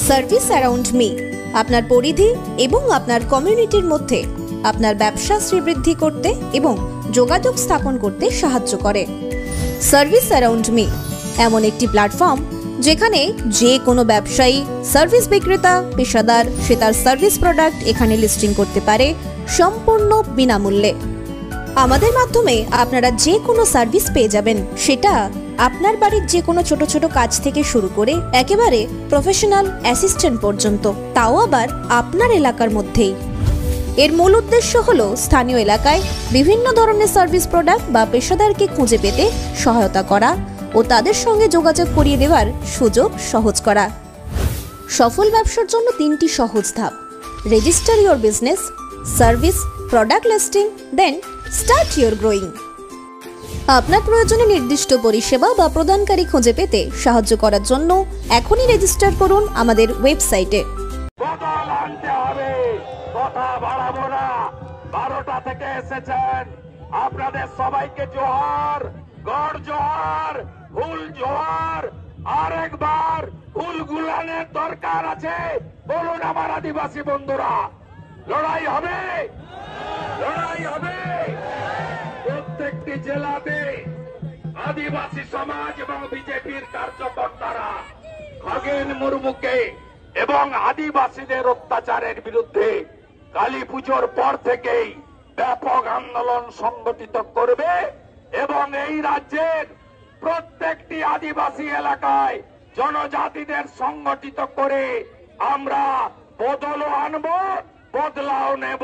Service around me আপনার পরিধি এবং আপনার কমিউনিটির মধ্যে আপনার ব্যবসা শ্রীবৃদ্ধি করতে এবং যোগাযোগ স্থাপন করতে সাহায্য করে। সার্ভিস অ্যারাউন্ড মি এমন একটি প্ল্যাটফর্ম যেখানে যে কোনো ব্যবসায়ী, সার্ভিস বিক্রেতা, পেশাদার সে তার সার্ভিস প্রোডাক্ট এখানে লিস্টিং করতে পারে সম্পূর্ণ বিনামূল্যে। আমাদের মাধ্যমে আপনারা যে কোনো সার্ভিস পেয়ে যাবেন, সেটা আপনার বাড়ির যে কোনো ছোট ছোট কাজ থেকে শুরু করে একেবারে প্রফেশনাল অ্যাসিস্ট্যান্ট পর্যন্ত, তাও আবার আপনার এলাকার মধ্যেই। এর মূল উদ্দেশ্য হলো স্থানীয় এলাকায় বিভিন্ন ধরনের সার্ভিস প্রোডাক্ট বা পেশাদারকে খুঁজে পেতে সহায়তা করা ও তাদের সঙ্গে যোগাযোগ করিয়ে দেওয়ার সুযোগ সহজ করা। সফল ব্যবসার জন্য 3টি সহজ ধাপ: register your business, service, product listing, then start your growing. আপনার প্রয়োজনে নির্দিষ্ট পরিষেবা বা প্রদানকারী খুঁজে পেতে সাহায্য করার জন্য এখনই রেজিস্টার করুন আমাদের ওয়েবসাইটে। বদল আনতে হবে, কথা বাড়াবো না। 12টা থেকে এসেছেন, আপনাদের সবাইকে জোহার, গড় জোহার, ফুল জোহার। আরেকবার ফুল গুলানের দরকার আছে, বলুন আমার আদিবাসী বন্ধুরা। লড়াই হবে, লড়াই হবে। প্রত্যেকটি জেলাতে আদিবাসী সমাজ এবং বিজেপির কার্যকর্তারা খগেন মুর্মুকে এবং আদিবাসীদের অত্যাচারের বিরুদ্ধে কালী পুজোর পর থেকেই ব্যাপক আন্দোলন সংগঠিত করবে এবং এই রাজ্যের প্রত্যেকটি আদিবাসী এলাকায় জনজাতিদের সংগঠিত করে আমরা বদলও আনব, বদলাও নেব।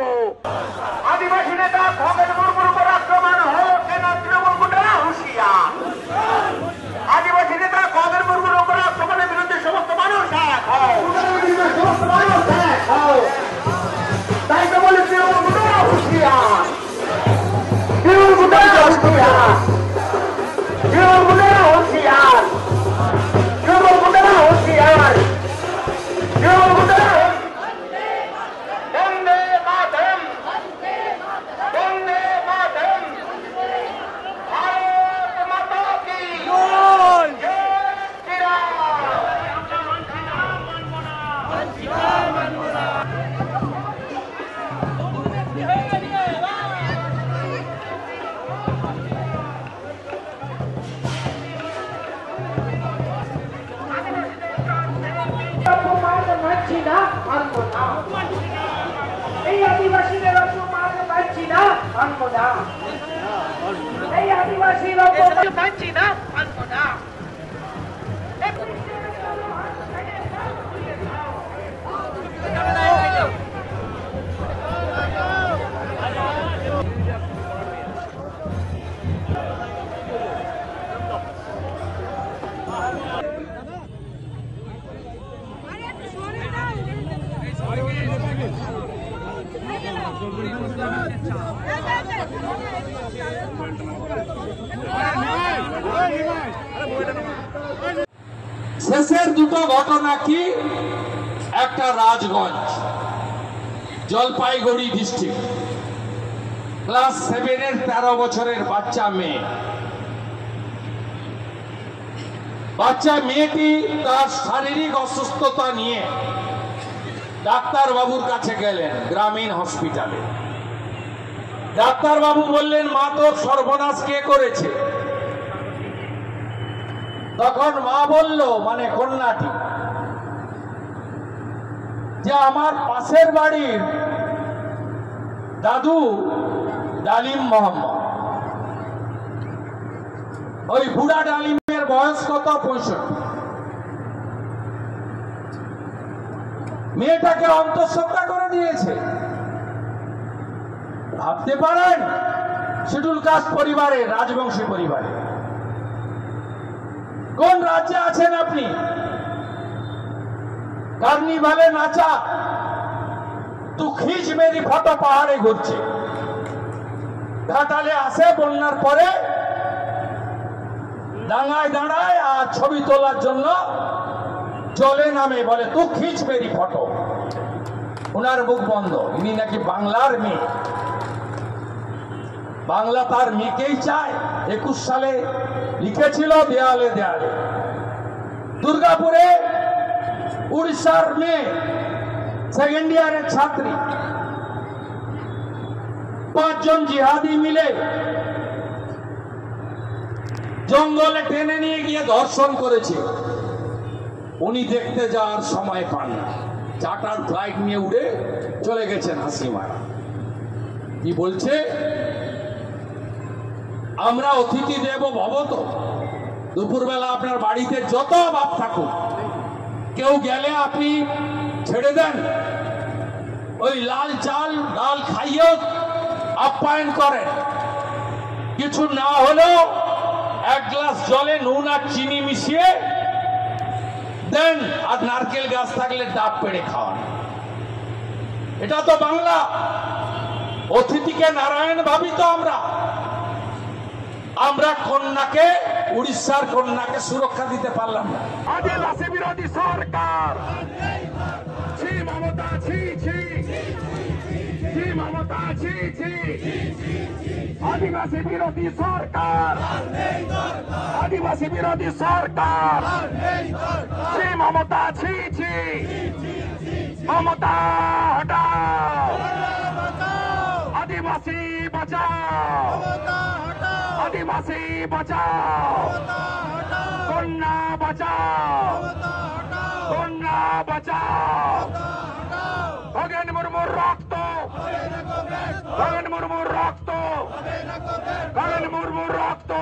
আদিবাসী নেতা খগেন মুর্মুর উপর আক্রমণ হোক কেন তৃণমূল গুন্ডারা হুঁশিয়ার। আদিবাসী নেতা খগেন মুর্মুর উপর আক্রমণের বিরুদ্ধে সমস্ত মানুষ এক হও, সমস্ত মানুষ এক হও। তাই তো বলে তৃণমূল গুন্ডারা হুঁশিয়ার, তৃণমূল গুন্ডারা হুঁশিয়ার, তৃণমূল গুন্ডারা হুঁশিয়ার, তৃণমূল গুন্ডারা হুঁশিয়ার, তৃণমূল গুন্ডারা। এই আদিবাসীদের অপমান মানছি না, মানব না। এই আদিবাসীর অপমান মানছি না, মানব না। শেষের দুটো ঘটনা কি? একটা রাজগঞ্জ, জলপাইগুড়ি ডিস্ট্রিক্ট, ক্লাস 7-এর 13 বছরের বাচ্চা মেয়ে। বাচ্চা মেয়েটি তার শারীরিক অসুস্থতা নিয়ে ডাক্তার বাবুর কাছে গেলেন গ্রামীণ হসপিটালে। ডাক্তার বাবু বললেন, মা তোর সর্বনাশ কে করেছে? তখন মা বলল, মানে কন্যাটি, যে আমার পাশের বাড়ির দাদু ডালিম মোহাম্মদ, ওই বুড়া ডালিমের বয়স কত? 65। মেয়েটাকে অন্তঃসত্ত্বা করে দিয়েছে। ভাবতে পারেন, শিডিউল কাস্ট পরিবারে, রাজবংশী পরিবারে। কোন রাজ্যে আছেন আপনি? কার্নিভালে নাচা তু খিচ মেরি ফটো পাহাড়ে ঘুরছে। ঘাটালে আসে বন্যার পরে, ডাঙায় দাঁড়ায় আর ছবি তোলার জন্য জলে নামে, বলে তু খিচ মেরি ফটো। ওনার মুখ বন্ধ। ইনি নাকি বাংলার মেয়ে, বাংলা তার মেয়েকেই চায়। 21 সালে লিখেছিল দেয়ালে দেয়ালে। দুর্গাপুরে উড়িষ্যার মেয়ে, সেকেন্ড ইয়ারের ছাত্রী, 5 জন জিহাদি মিলে জঙ্গলে টেনে নিয়ে গিয়ে ধর্ষণ করেছে। উনি দেখতে যাওয়ার সময় পান না, চার্টার ফ্লাইট নিয়ে উড়ে চলে গেছেন হাসিমারা। কি বলছে? আমরা অতিথি দেব ভব। তো দুপুরবেলা আপনার বাড়িতে যত বাপ থাকুক, কেউ গেলে আপনি ছেড়ে দেন, ওই লাল চাল ডাল খাইয়েও আপ্যায়ন করেন। কিছু না হলেও 1 গ্লাস জলে নুন আর চিনি মিশিয়ে দেন, আর নারকেল গাছ থাকলে ডাব পেড়ে খাওয়ান। এটা তো বাংলা। অতিথিকে নারায়ণ ভাবি তো আমরা। আমরা কন্যাকে, উড়িষ্যার কন্যাকে সুরক্ষা দিতে পারলাম না। আদিবাসী বিরোধী সরকার, ছি মমতা, ছি ছি ছি মমতা, ছি ছি। আদিবাসী বিরোধী সরকার, আদিবাসী বিরোধী সরকার, ছি মমতা, ছি ছি। মমতা হটাও, আদিবাসী বাঁচাও, আদিবাসী বাঁচাও, কন্যা বাঁচাও, কন্যা বাঁচাও। খগেন মুর্মুর রক্ত, খগেন মুর্মুর রক্ত, খগেন মুর্মুর রক্ত।